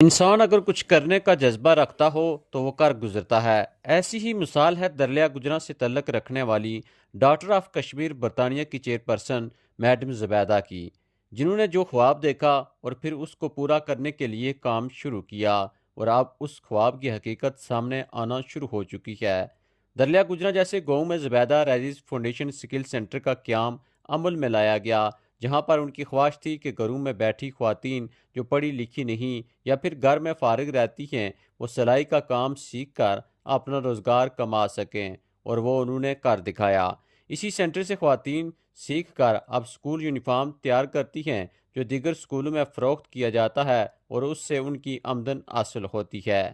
انسان اگر کچھ کرنے کا جذبہ رکھتا ہو تو وہ کر گزرتا ہے۔ ایسی ہی مثال ہے دریا گجراں سے تعلق رکھنے والی ڈاکٹر آف کشمیر برطانیہ کی چیئرپرسن میڈم زبیدہ کی، جنہوں نے جو خواب دیکھا اور پھر اس کو پورا کرنے کے لیے کام شروع کیا اور اب اس خواب کی حقیقت سامنے آنا شروع ہو چکی ہے۔ دریا گجراں جیسے گاؤں میں Zubaida rises foundation skill centre کا قیام عمل میں لایا گیا، جہاں پر ان کی خواہش تھی کہ گھروں میں بیٹھی خواتین جو پڑھی لکھی نہیں یا پھر گھر میں فارغ رہتی ہیں، وہ سلائی کا کام سیکھ کر اپنا روزگار کما سکیں، اور وہ انہوں نے کر دکھایا۔ اسی سینٹر سے خواتین سیکھ کر اب سکول یونیفارم تیار کرتی ہیں جو دیگر سکولوں میں فروخت کیا جاتا ہے اور اس سے ان کی آمدن حاصل ہوتی ہے۔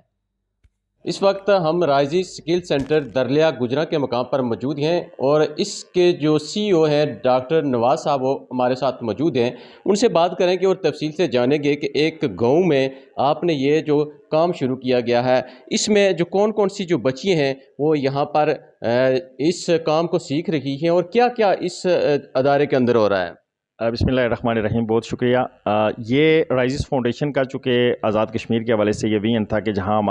اس وقت ہم رائزز اسکل سینٹر دریا گجراں کے مقام پر موجود ہیں اور اس کے جو سی او ہیں ڈاکٹر نواز صاحب وہ ہمارے ساتھ موجود ہیں۔ ان سے بات کریں گے اور تفصیل سے جانیں گے کہ ایک گاؤں میں آپ نے یہ جو کام شروع کیا گیا ہے، اس میں جو کون سی جو بچی ہیں وہ یہاں پر اس کام کو سیکھ رہی ہیں اور کیا کیا اس ادارے کے اندر ہو رہا ہے؟ بسم اللہ الرحمن الرحیم، بہت شکریہ۔ یہ رائزز فاؤنڈیشن کا چونکہ آزاد کشمیر کے حوالے سے یہ ویژن تھا کہ جہاں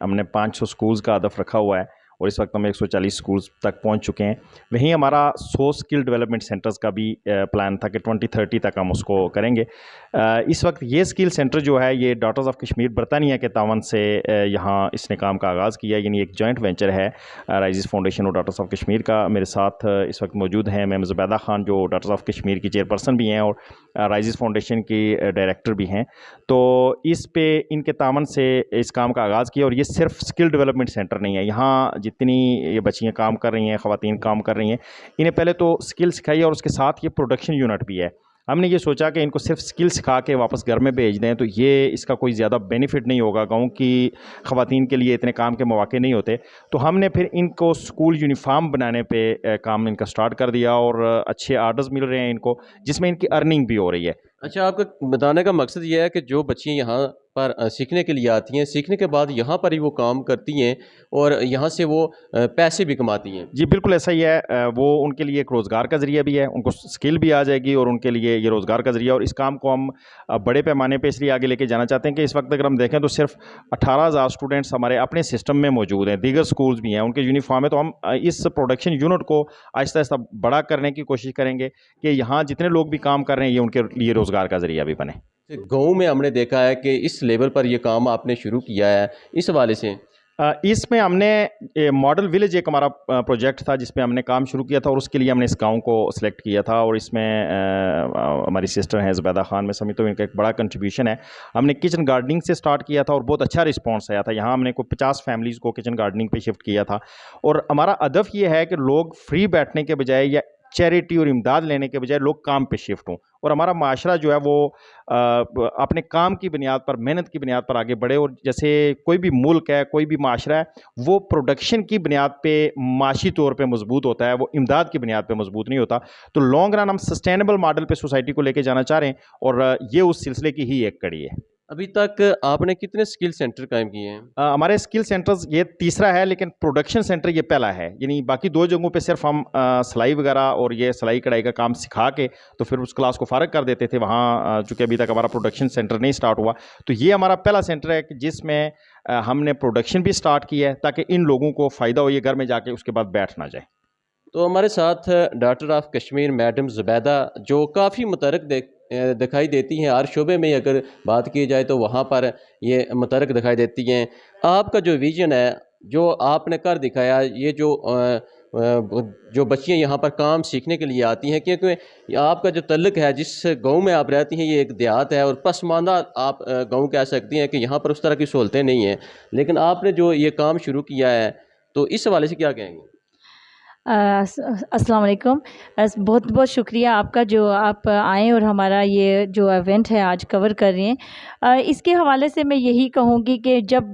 ہم نے 500 سکولز کا ہدف رکھا ہوا ہے اور اس وقت ہم 140 سکولز تک پہنچ چکے ہیں، وہیں ہمارا 100 اسکل ڈیولپمنٹ سینٹرز کا بھی پلان تھا کہ 2030 تک ہم اس کو کریں گے۔ اس وقت یہ اسکل سینٹر جو ہے یہ ڈاکٹرز آف کشمیر برطانیہ کے تعاون سے یہاں اس نے کام کا آغاز کیا، یعنی ایک جوائنٹ وینچر ہے رائزز فاؤنڈیشن اور ڈاکٹرز آف کشمیر کا۔ میرے ساتھ اس وقت موجود ہیں میم زبیدہ خان جو ڈاکٹرز آف کشمیر کی چیئرپرسن بھی ہیں اور رائزز فاؤنڈیشن کی ڈائریکٹر بھی ہیں۔ تو اس پہ ان کے تعاون سے اس کام کا آغاز کیا، اور یہ صرف اسکل ڈیولپمنٹ سینٹر نہیں ہے، یہاں جتنی یہ بچیاں کام کر رہی ہیں، خواتین کام کر رہی ہیں، انہیں پہلے تو اسکل سکھائی ہے اور اس کے ساتھ یہ پروڈکشن یونٹ بھی ہے۔ ہم نے یہ سوچا کہ ان کو صرف اسکل سکھا کے واپس گھر میں بھیج دیں تو یہ اس کا کوئی زیادہ بینیفٹ نہیں ہوگا، گاؤں کی خواتین کے لیے اتنے کام کے مواقع نہیں ہوتے، تو ہم نے پھر ان کو اسکول یونیفارم بنانے پہ کام ان کا سٹارٹ کر دیا اور اچھے آرڈرز مل رہے ہیں ان کو، جس میں ان کی ارننگ بھی ہو رہی ہے۔ اچھا، آپ کا بتانے کا مقصد یہ ہے کہ جو بچیاں یہاں پر سیکھنے کے لیے آتی ہیں، سیکھنے کے بعد یہاں پر ہی وہ کام کرتی ہیں اور یہاں سے وہ پیسے بھی کماتی ہیں؟ جی بالکل ایسا ہی ہے، وہ ان کے لیے ایک روزگار کا ذریعہ بھی ہے، ان کو سکل بھی آ جائے گی اور ان کے لیے یہ روزگار کا ذریعہ، اور اس کام کو ہم بڑے پیمانے پہ اس لیے آگے لے کے جانا چاہتے ہیں کہ اس وقت اگر ہم دیکھیں تو صرف 18,000 اسٹوڈنٹس ہمارے اپنے سسٹم میں موجود ہیں، دیگر سکولز بھی ہیں، ان کے یونیفارم ہے، تو ہم اس پروڈکشن یونٹ کو آہستہ آہستہ بڑا کرنے کی کوشش کریں گے کہ یہاں جتنے لوگ بھی کام کر رہے ہیں یہ ان کے لیے روزگار کا ذریعہ بھی بنے۔ گاؤں میں ہم نے دیکھا ہے کہ اس لیول پر یہ کام آپ نے شروع کیا ہے، اس حوالے سے اس میں ہم نے ماڈل ولیج ایک ہمارا پروجیکٹ تھا جس پہ ہم نے کام شروع کیا تھا، اور اس کے لیے ہم نے اس گاؤں کو سلیکٹ کیا تھا، اور اس میں ہماری سسٹر ہیں زبیدہ خان، میں سمجھتا ہوں ان کا ایک بڑا کنٹریبیوشن ہے۔ ہم نے کچن گارڈننگ سے سٹارٹ کیا تھا اور بہت اچھا رسپانس آیا تھا، یہاں ہم نے کوئی 50 فیملیز کو کچن گارڈننگ پہ شفٹ کیا تھا، اور ہمارا ہدف یہ ہے کہ لوگ فری بیٹھنے کے بجائے یا چیریٹی اور امداد لینے کے بجائے لوگ کام پہ شفٹ ہوں، اور ہمارا معاشرہ جو ہے وہ اپنے کام کی بنیاد پر، محنت کی بنیاد پر آگے بڑھے، اور جیسے کوئی بھی ملک ہے، کوئی بھی معاشرہ ہے، وہ پروڈکشن کی بنیاد پہ معاشی طور پہ مضبوط ہوتا ہے، وہ امداد کی بنیاد پہ مضبوط نہیں ہوتا۔ تو لانگ رن ہم سسٹینیبل ماڈل پہ سوسائٹی کو لے کے جانا چاہ رہے ہیں، اور یہ اس سلسلے کی ہی ایک کڑی ہے۔ ابھی تک آپ نے کتنے اسکل سینٹر قائم کیے ہیں؟ ہمارے اسکل سینٹرز یہ تیسرا ہے، لیکن پروڈکشن سینٹر یہ پہلا ہے، یعنی باقی 2 جگہوں پہ صرف ہم سلائی وغیرہ اور یہ سلائی کڑھائی کا کام سکھا کے تو پھر اس کلاس کو فارغ کر دیتے تھے، وہاں چونکہ ابھی تک ہمارا پروڈکشن سینٹر نہیں سٹارٹ ہوا، تو یہ ہمارا پہلا سینٹر ہے کہ جس میں ہم نے پروڈکشن بھی سٹارٹ کی ہے تاکہ ان لوگوں کو فائدہ ہو، یہ گھر میں جا کے اس کے بعد بیٹھ نہ جائے۔ تو ہمارے ساتھ doctor of Kashmir madam Zubaida جو کافی متحرک دکھائی دیتی ہیں، ہر شعبے میں اگر بات کی جائے تو وہاں پر یہ متحرک دکھائی دیتی ہیں۔ آپ کا جو ویژن ہے، جو آپ نے کر دکھایا، یہ جو بچیاں یہاں پر کام سیکھنے کے لیے آتی ہیں، کیونکہ آپ کا جو تعلق ہے جس گاؤں میں آپ رہتی ہیں یہ ایک دیہات ہے اور پسماندہ آپ گاؤں کہہ سکتی ہیں کہ یہاں پر اس طرح کی سہولتیں نہیں ہیں، لیکن آپ نے جو یہ کام شروع کیا ہے تو اس حوالے سے کیا کہیں گے؟ السلام علیکم۔ بہت بہت شکریہ آپ کا، جو آپ آئیں اور ہمارا یہ جو ایونٹ ہے آج کور کر رہے ہیں۔ اس کے حوالے سے میں یہی کہوں گی کہ جب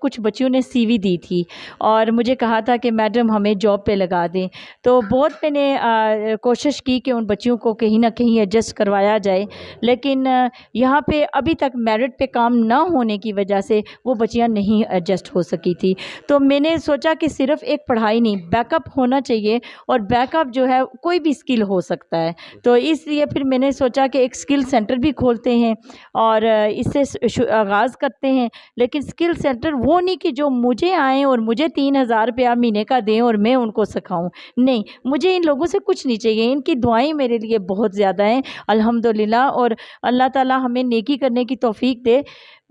کچھ بچیوں نے سی وی دی تھی اور مجھے کہا تھا کہ میڈم ہمیں جاب پہ لگا دیں، تو بہت میں نے کوشش کی کہ ان بچیوں کو کہیں نہ کہیں ایڈجسٹ کروایا جائے، لیکن یہاں پہ ابھی تک میرٹ پہ کام نہ ہونے کی وجہ سے وہ بچیاں نہیں ایڈجسٹ ہو سکی تھی۔ تو میں نے سوچا کہ صرف ایک پڑھائی نہیں، بیک اپ ہونا ہونا چاہیے اور بیک اپ جو ہے کوئی بھی اسکل ہو سکتا ہے. تو اس لیے پھر میں نے سوچا کہ ایک اسکل سینٹر بھی کھولتے ہیں اور اس سے آغاز کرتے ہیں. لیکن اسکل سینٹر وہ نہیں کہ جو مجھے آئیں اور مجھے 3,000 روپیہ مہینے کا دیں اور میں ان کو سکھاؤں. نہیں, مجھے ان لوگوں سے کچھ نہیں چاہیے. ان کی دعائیں میرے لیے بہت زیادہ ہیں الحمدللہ, اور اللہ تعالیٰ ہمیں نیکی کرنے کی توفیق دے.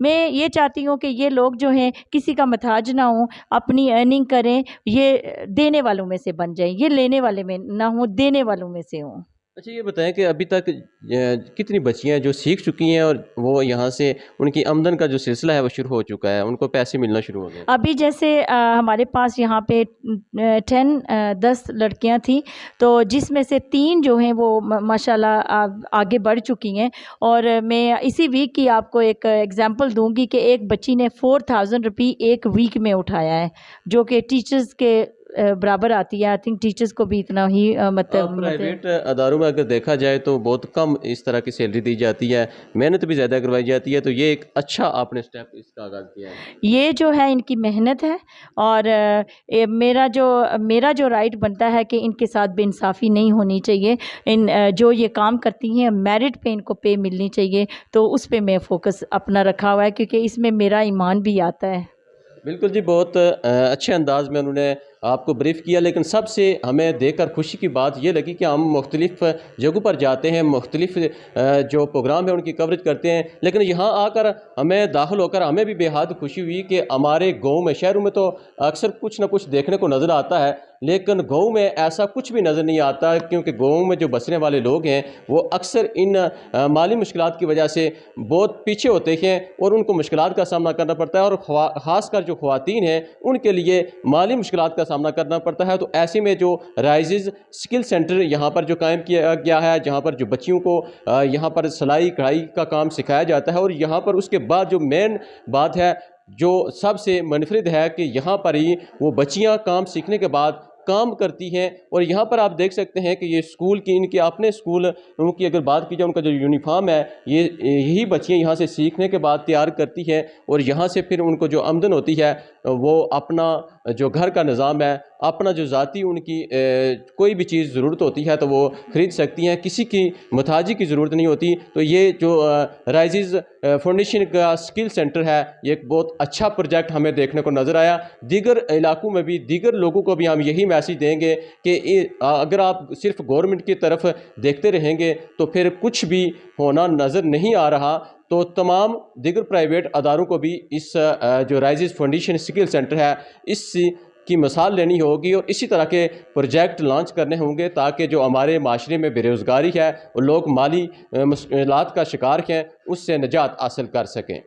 میں یہ چاہتی ہوں کہ یہ لوگ جو ہیں کسی کا محتاج نہ ہوں, اپنی ارننگ کریں, یہ دینے والوں میں سے بن جائیں, یہ لینے والے میں نہ ہوں, دینے والوں میں سے ہوں. اچھا یہ بتائیں کہ ابھی تک کتنی بچیاں ہیں جو سیکھ چکی ہیں اور وہ یہاں سے ان کی آمدن کا جو سلسلہ ہے وہ شروع ہو چکا ہے, ان کو پیسے ملنا شروع ہو گئے؟ ابھی جیسے ہمارے پاس یہاں پہ 10 لڑکیاں تھیں, تو جس میں سے 3 جو ہیں وہ ماشاءاللہ آگے بڑھ چکی ہیں. اور میں اسی ویک کی آپ کو ایک ایگزامپل دوں گی کہ ایک بچی نے 4,000 روپی ایک ویک میں اٹھایا ہے, جو کہ ٹیچرز کے برابر آتی ہے. آئی تھنک ٹیچرز کو بھی اتنا ہی پرائیویٹ اداروں میں اگر دیکھا جائے تو بہت کم اس طرح کی سیلری دی جاتی ہے, محنت بھی زیادہ کروائی جاتی ہے. تو یہ ایک اچھا آپ نے اسٹیپ اس کا آغاز کیا ہے. یہ جو ہے ان کی محنت ہے, اور میرا جو رائٹ بنتا ہے کہ ان کے ساتھ بے انصافی نہیں ہونی چاہیے. جو یہ کام کرتی ہیں میرٹ پہ ان کو پے ملنی چاہیے. تو اس پہ میں فوکس اپنا رکھا ہوا ہے, کیونکہ اس میں میرا ایمان بھی آتا ہے. بالکل جی, بہت اچھے انداز میں انہوں نے آپ کو بریف کیا. لیکن سب سے ہمیں دیکھ کر خوشی کی بات یہ لگی کہ ہم مختلف جگہوں پر جاتے ہیں, مختلف جو پروگرام ہے ان کی کوریج کرتے ہیں, لیکن یہاں آ کر ہمیں داخل ہو کر ہمیں بھی بے حد خوشی ہوئی کہ ہمارے گاؤں میں, شہروں میں تو اکثر کچھ نہ کچھ دیکھنے کو نظر آتا ہے, لیکن گاؤں میں ایسا کچھ بھی نظر نہیں آتا. کیونکہ گاؤں میں جو بسنے والے لوگ ہیں وہ اکثر ان مالی مشکلات کی وجہ سے بہت پیچھے ہوتے ہیں اور ان کو مشکلات کا سامنا کرنا پڑتا ہے, اور خاص کر جو خواتین ہیں ان کے لیے مالی مشکلات کا سامنا کرنا پڑتا ہے. تو ایسے میں جو رائزز اسکل سینٹر یہاں پر جو قائم کیا گیا ہے, جہاں پر جو بچیوں کو یہاں پر سلائی کڑھائی کا کام سکھایا جاتا ہے, اور یہاں پر اس کے بعد جو مین بات ہے جو سب سے منفرد ہے کہ یہاں پر ہی وہ بچیاں کام سیکھنے کے بعد کام کرتی ہیں. اور یہاں پر آپ دیکھ سکتے ہیں کہ یہ اسکول کی, ان کے اپنے اسکول ان کی اگر بات کی جائے, ان کا جو یونیفارم ہے یہی بچیاں یہاں سے سیکھنے کے بعد تیار کرتی ہیں, اور یہاں سے پھر ان کو جو آمدن ہوتی ہے وہ اپنا جو گھر کا نظام ہے, اپنا جو ذاتی ان کی کوئی بھی چیز ضرورت ہوتی ہے تو وہ خرید سکتی ہیں, کسی کی محتاجی کی ضرورت نہیں ہوتی. تو یہ جو رائزز فاؤنڈیشن کا اسکل سینٹر ہے یہ ایک بہت اچھا پروجیکٹ ہمیں دیکھنے کو نظر آیا. دیگر علاقوں میں بھی دیگر لوگوں کو بھی ہم یہی میسیج دیں گے کہ اگر آپ صرف گورنمنٹ کی طرف دیکھتے رہیں گے تو پھر کچھ بھی ہونا نظر نہیں آ رہا. تو تمام دیگر پرائیویٹ اداروں کو بھی اس جو رائزز فاؤنڈیشن اسکل سینٹر ہے اس کی مثال لینی ہوگی, اور اسی طرح کے پروجیکٹ لانچ کرنے ہوں گے تاکہ جو ہمارے معاشرے میں بے روزگاری ہے اور لوگ مالی مشکلات کا شکار ہیں اس سے نجات حاصل کر سکیں.